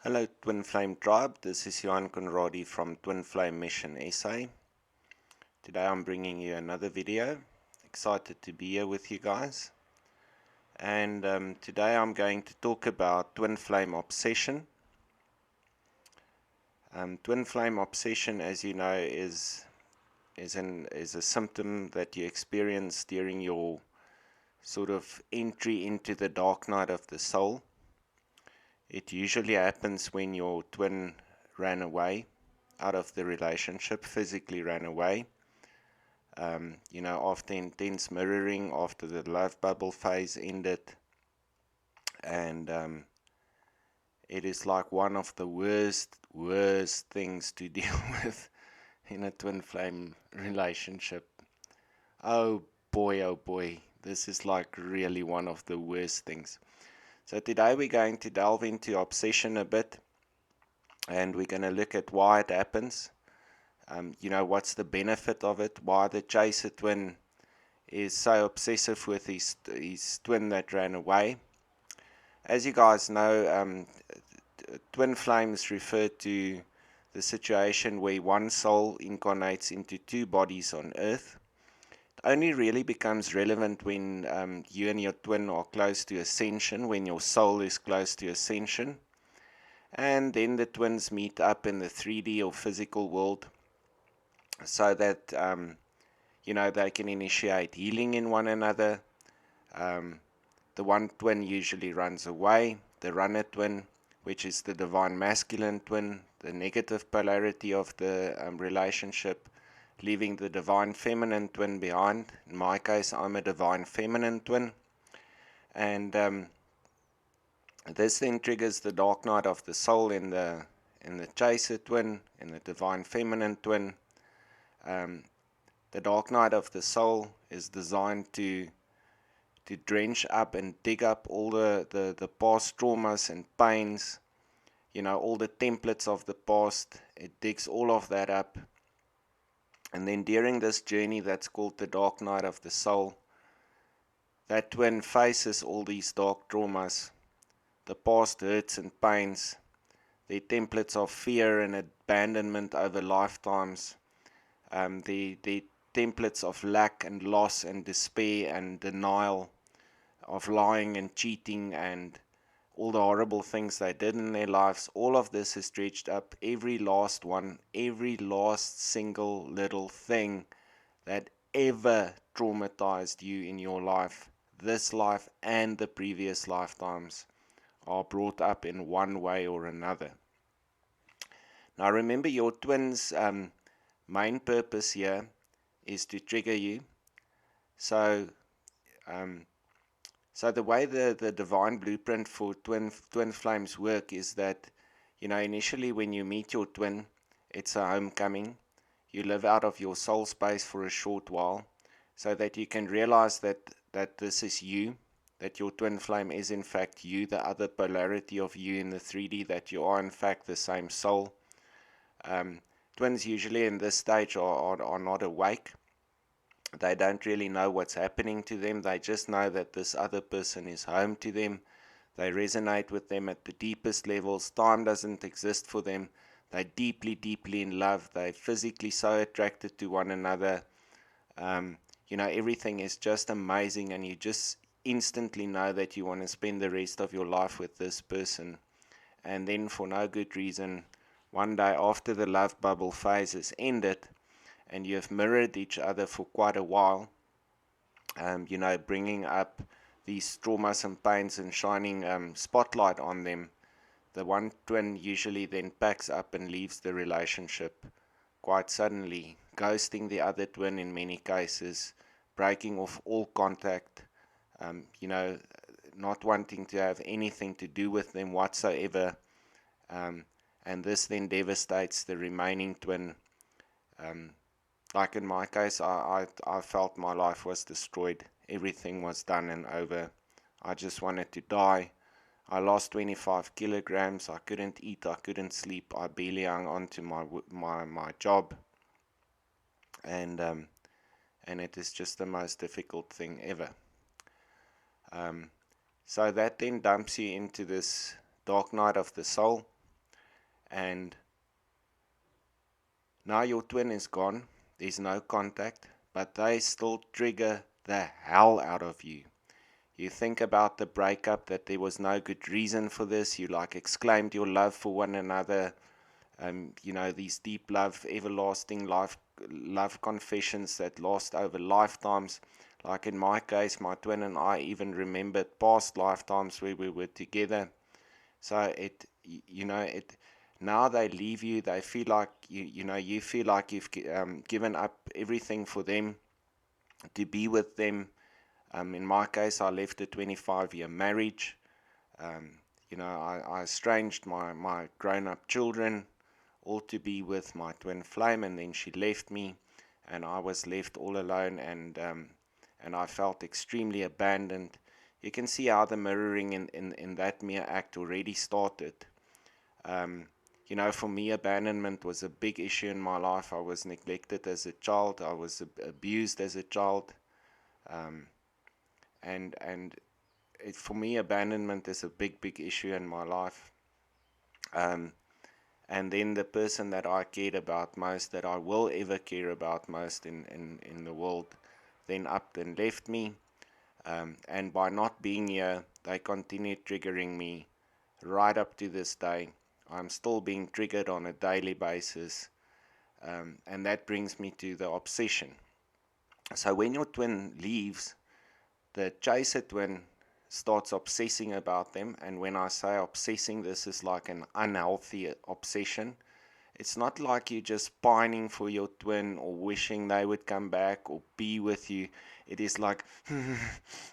Hello Twin Flame Tribe, this is Johan Conradi from Twin Flame Mission SA. Today I'm bringing you another video. Excited to be here with you guys. And today I'm going to talk about Twin Flame Obsession. Twin Flame Obsession, as you know, is a symptom that you experience during your sort of entry into the dark night of the soul. It usually happens when your twin ran away out of the relationship, physically ran away. After intense mirroring, after the love bubble phase ended. And it is like one of the worst things to deal with in a twin flame relationship. Oh boy, this is like really one of the worst things. So today we're going to delve into obsession a bit, and we're going to look at why it happens. What's the benefit of it? Why the chaser twin is so obsessive with his twin that ran away. As you guys know, twin flames refer to the situation where one soul incarnates into two bodies on Earth. It only really becomes relevant when you and your twin are close to ascension, when your soul is close to ascension. And then the twins meet up in the 3D or physical world so that they can initiate healing in one another. The one twin usually runs away, the runner twin, which is the divine masculine twin, the negative polarity of the relationship, leaving the divine feminine twin behind. In my case, I'm a divine feminine twin. And this then triggers the dark night of the soul in the chaser twin, in the divine feminine twin. The dark night of the soul is designed to drench up and dig up all the past traumas and pains, all the templates of the past. It digs all of that up. And then during this journey that's called the dark night of the soul, that twin faces all these dark traumas, the past hurts and pains, the templates of fear and abandonment over lifetimes, the templates of lack and loss and despair and denial, of lying and cheating and all the horrible things they did in their lives. All of this is dredged up, every last one, every last single little thing that ever traumatized you in your life, this life and the previous lifetimes, are brought up in one way or another. Now remember, your twin's main purpose here is to trigger you. So the way the divine blueprint for twin flames work is that, initially when you meet your twin, it's a homecoming. You live out of your soul space for a short while so that you can realize that this is you, that your twin flame is in fact you, the other polarity of you in the 3D, that you are in fact the same soul. Twins usually in this stage are not awake. They don't really know what's happening to them. They just know that this other person is home to them. They resonate with them at the deepest levels. Time doesn't exist for them. They're deeply, deeply in love. They're physically so attracted to one another. Everything is just amazing, and you just instantly know that you want to spend the rest of your life with this person. And then for no good reason, one day after the love bubble phase has ended, and you have mirrored each other for quite a while, bringing up these traumas and pains and shining spotlight on them, the one twin usually then packs up and leaves the relationship quite suddenly, ghosting the other twin in many cases, breaking off all contact, not wanting to have anything to do with them whatsoever. And this then devastates the remaining twin. Like in my case, I felt my life was destroyed. Everything was done and over. I just wanted to die. I lost 25 kilograms. I couldn't eat. I couldn't sleep. I barely hung on to my job. And it is just the most difficult thing ever. So that then dumps you into this dark night of the soul. and now your twin is gone, there's no contact, but they still trigger the hell out of you. You think about the breakup, that there was no good reason for this. You like exclaimed your love for one another. These deep love, everlasting love confessions that last over lifetimes. Like in my case, my twin and I even remembered past lifetimes where we were together. So now they leave you, they feel like you feel like you've given up everything for them, to be with them. In my case, I left a 25-year marriage. I estranged my grown-up children, all to be with my twin flame, and then she left me, and I was left all alone, and I felt extremely abandoned. You can see how the mirroring in that mere act already started. For me, abandonment was a big issue in my life. I was neglected as a child. I was abused as a child. For me, abandonment is a big issue in my life. And then the person that I cared about most, that I will ever care about most in the world, then up and left me. And by not being here, they continued triggering me right up to this day. I'm still being triggered on a daily basis. And that brings me to the obsession. So when your twin leaves, the chaser twin starts obsessing about them. And when I say obsessing, this is like an unhealthy obsession. It's not like you're just pining for your twin or wishing they would come back or be with you. It is like,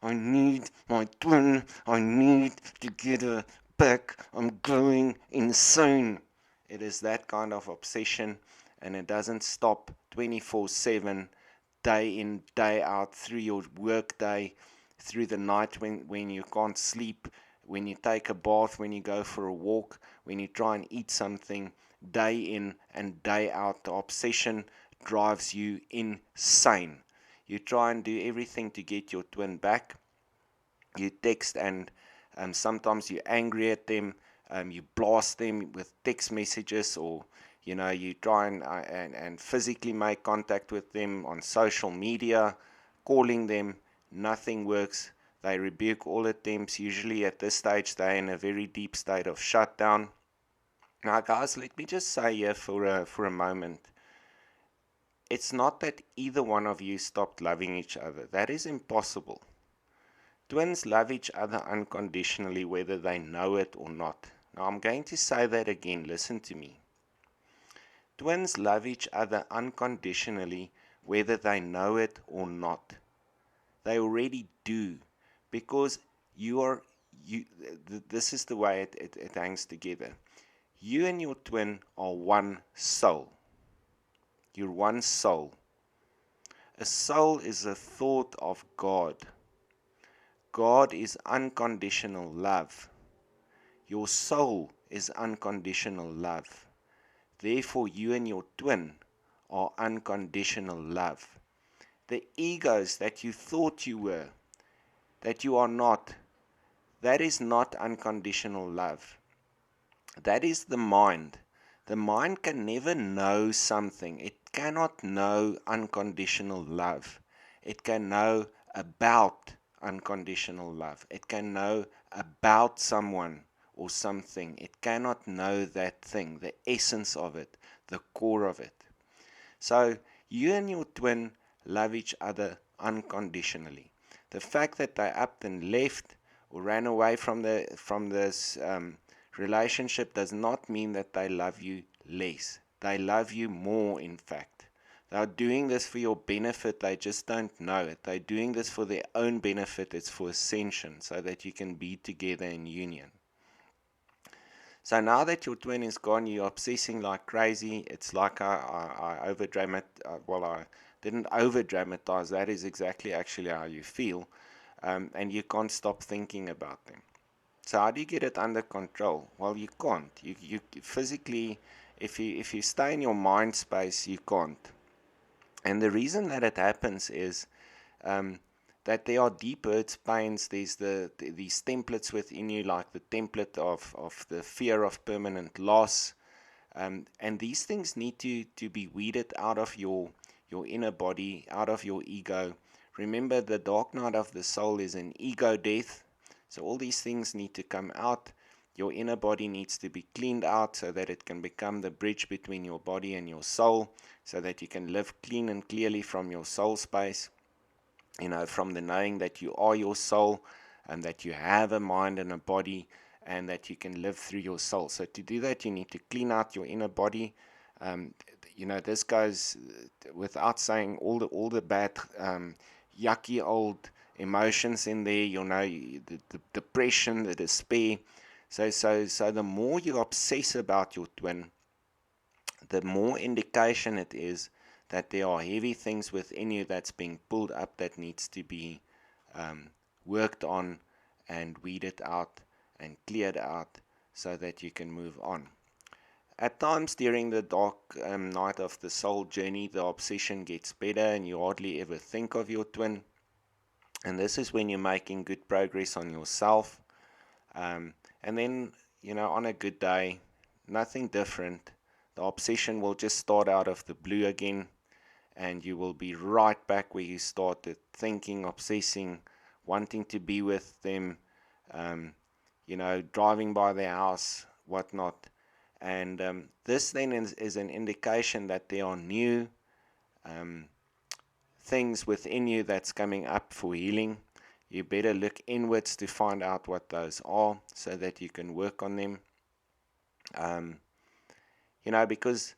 I need my twin. I need to get her back. I'm going insane. It is that kind of obsession, and it doesn't stop 24/7, day in, day out, through your work day, through the night when you can't sleep, when you take a bath, when you go for a walk, when you try and eat something. Day in and day out, the obsession drives you insane. You try and do everything to get your twin back. You text, and sometimes you're angry at them. You blast them with text messages, or you try and physically make contact with them on social media, calling them. Nothing works. They rebuke all attempts. Usually at this stage, they're in a very deep state of shutdown. Now, guys, let me just say here for a moment, it's not that either one of you stopped loving each other. That is impossible. Twins love each other unconditionally, whether they know it or not. Now, I'm going to say that again. Listen to me. Twins love each other unconditionally, whether they know it or not. They already do, because this is the way it hangs together. You and your twin are one soul. You're one soul. A soul is a thought of God. God is unconditional love. Your soul is unconditional love. Therefore, you and your twin are unconditional love. The egos that you thought you were, that you are not, that is not unconditional love. That is the mind. The mind can never know something. It cannot know unconditional love. It can know about unconditional love. It can know about someone or something. It cannot know that thing, the essence of it, the core of it. So you and your twin love each other unconditionally. The fact that they up and left or ran away from this relationship does not mean that they love you less. They love you more, in fact. They are doing this for your benefit. They just don't know it. They're doing this for their own benefit. It's for ascension, so that you can be together in union. So now that your twin is gone, you're obsessing like crazy. It's like I didn't over-dramatize. That is exactly actually how you feel. And you can't stop thinking about them. So how do you get it under control? Well, you can't. You physically, if you stay in your mind space, you can't. And the reason that it happens is that there are deep hurts, pains. There's these templates within you, like the template of the fear of permanent loss. And these things need to be weeded out of your inner body, out of your ego. Remember, the dark night of the soul is an ego death. So all these things need to come out. Your inner body needs to be cleaned out so that it can become the bridge between your body and your soul, so that you can live clean and clearly from your soul space, from the knowing that you are your soul and that you have a mind and a body and that you can live through your soul. So to do that, you need to clean out your inner body. Um, this goes without saying, all the bad, yucky old emotions in there. The depression, the despair. So the more you obsess about your twin, the more indication it is that there are heavy things within you that's being pulled up, that needs to be um, worked on and weeded out and cleared out so that you can move on. At times during the dark night of the soul journey, the obsession gets better and you hardly ever think of your twin. And this is when you're making good progress on yourself. And then, on a good day, nothing different. The obsession will just start out of the blue again, and you will be right back where you started, thinking, obsessing, wanting to be with them, driving by their house, whatnot. And this then is an indication that there are new um, things within you that's coming up for healing. You better look inwards to find out what those are so that you can work on them. Because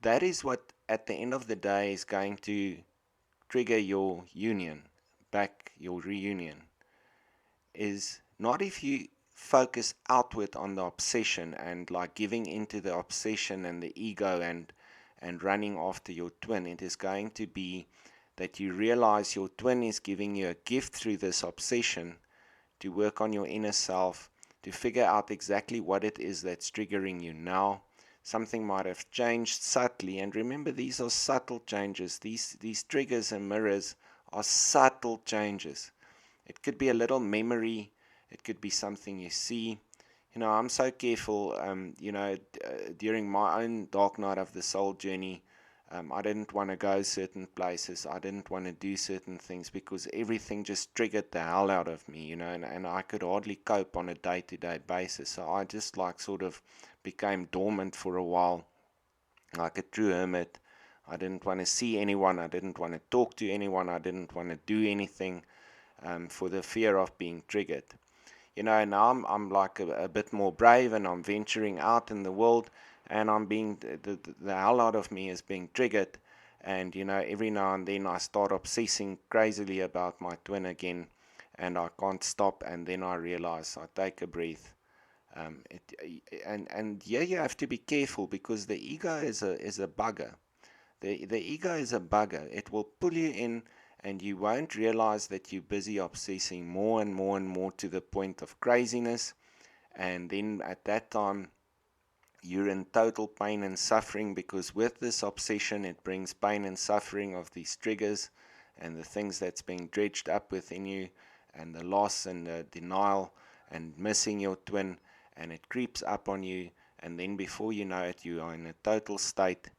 that is what, at the end of the day, is going to trigger your union, your reunion. Is not if you focus outward on the obsession and like giving into the obsession and the ego and running after your twin. It is going to be that you realize your twin is giving you a gift through this obsession to work on your inner self, to figure out exactly what it is that's triggering you now. Something might have changed subtly, and remember, these are subtle changes. These triggers and mirrors are subtle changes. It could be a little memory. It could be something you see. I'm so careful, during my own dark night of the soul journey, I didn't want to go certain places. I didn't want to do certain things because everything just triggered the hell out of me, and I could hardly cope on a day-to-day basis. So I just sort of became dormant for a while, like a true hermit. I didn't want to see anyone. I didn't want to talk to anyone. I didn't want to do anything for the fear of being triggered. Now I'm like a bit more brave, and I'm venturing out in the world, and I'm being, the hell out of me is being triggered. And every now and then I start obsessing crazily about my twin again, and I can't stop. And then I realize, I take a breath. Yeah, you have to be careful, because the ego is a bugger. The ego is a bugger. It will pull you in, and you won't realize that you're busy obsessing more and more and more to the point of craziness. And then at that time, you're in total pain and suffering, because with this obsession, it brings pain and suffering of these triggers and the things that's being dredged up within you, and the loss and the denial and missing your twin, and it creeps up on you. And then before you know it, you are in a total state.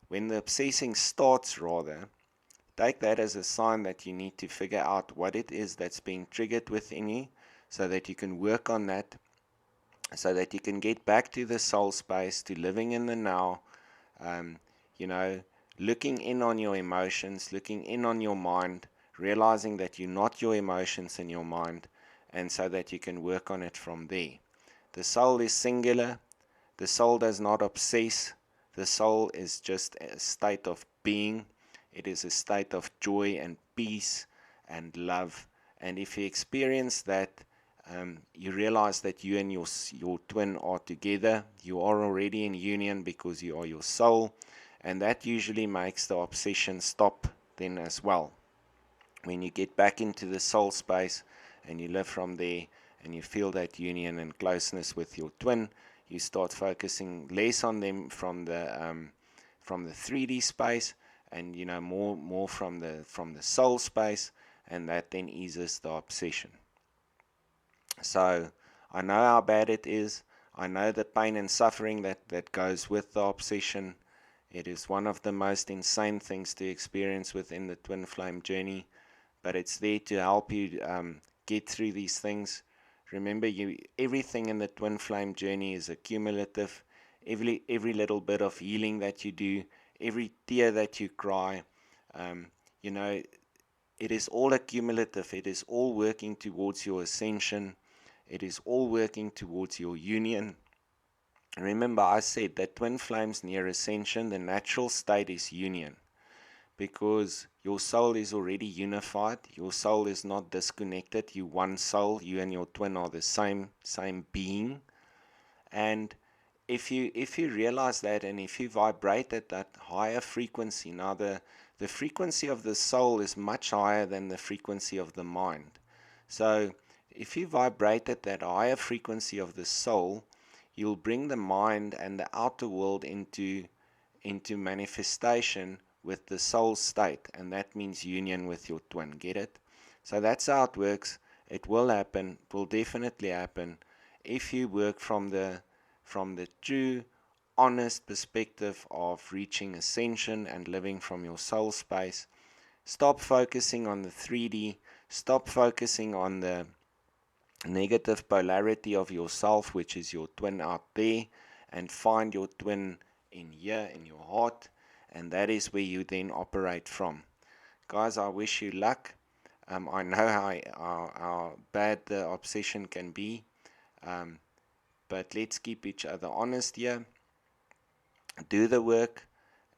When the obsessing starts, rather, take that as a sign that you need to figure out what it is that's being triggered within you, so that you can work on that, so that you can get back to the soul space, to living in the now, um, you know, looking in on your emotions, looking in on your mind, realizing that you're not your emotions and your mind, and so that you can work on it from there. The soul is singular. The soul does not obsess. The soul is just a state of being. It is a state of joy and peace and love. And if you experience that, you realize that you and your twin are together. You are already in union because you are your soul. And that usually makes the obsession stop then as well. When you get back into the soul space and you live from there, and you feel that union and closeness with your twin, you start focusing less on them from the 3D space, and more from the soul space, and that then eases the obsession. So I know how bad it is. I know the pain and suffering that goes with the obsession. It is one of the most insane things to experience within the twin flame journey, but it's there to help you get through these things. Remember, everything in the twin flame journey is accumulative. Every little bit of healing that you do, every tear that you cry, um, you know, it is all accumulative. It is all working towards your ascension. It is all working towards your union. Remember, I said that twin flames near ascension, the natural state is union, because your soul is already unified. Your soul is not disconnected. You one soul. You and your twin are the same being. And if you realize that, and if you vibrate at that higher frequency, now the frequency of the soul is much higher than the frequency of the mind. So if you vibrate at that higher frequency of the soul, you'll bring the mind and the outer world into manifestation with the soul state, and that means union with your twin. Get it? So that's how it works. It will happen. It will definitely happen if you work from the true, honest perspective of reaching ascension and living from your soul space. Stop focusing on the 3D. Stop focusing on the negative polarity of yourself, which is your twin out there, and find your twin in here, in your heart, and that is where you then operate from. Guys, I wish you luck. I know how bad the obsession can be, but let's keep each other honest here. Do the work,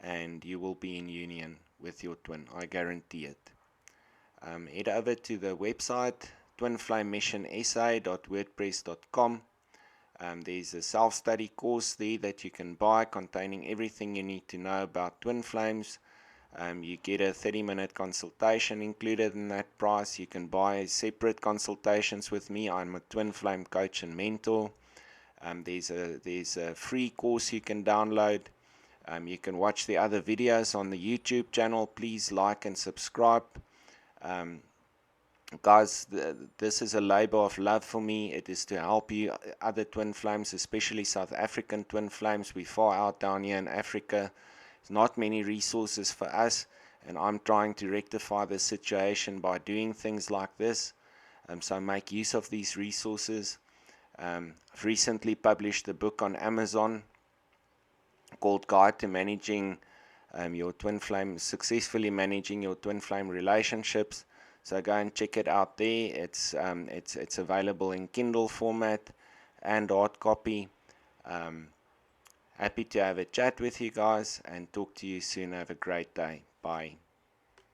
and you will be in union with your twin. I guarantee it. Head over to the website twinflamemissionsa.wordpress.com. There's a self-study course there that you can buy containing everything you need to know about twin flames. You get a 30-minute consultation included in that price. You can buy separate consultations with me. I'm a twin flame coach and mentor. There's a free course you can download. You can watch the other videos on the YouTube channel. Please like and subscribe. Guys, this is a labor of love for me. It is to help you, other twin flames, especially South African twin flames. We're far out down here in Africa. There's not many resources for us, and I'm trying to rectify the situation by doing things like this. So make use of these resources. I've recently published a book on Amazon called Guide to Managing your twin flame, successfully managing your twin flame relationships. So go and check it out there. It's available in Kindle format and hard copy. Happy to have a chat with you guys and talk to you soon. Have a great day. Bye.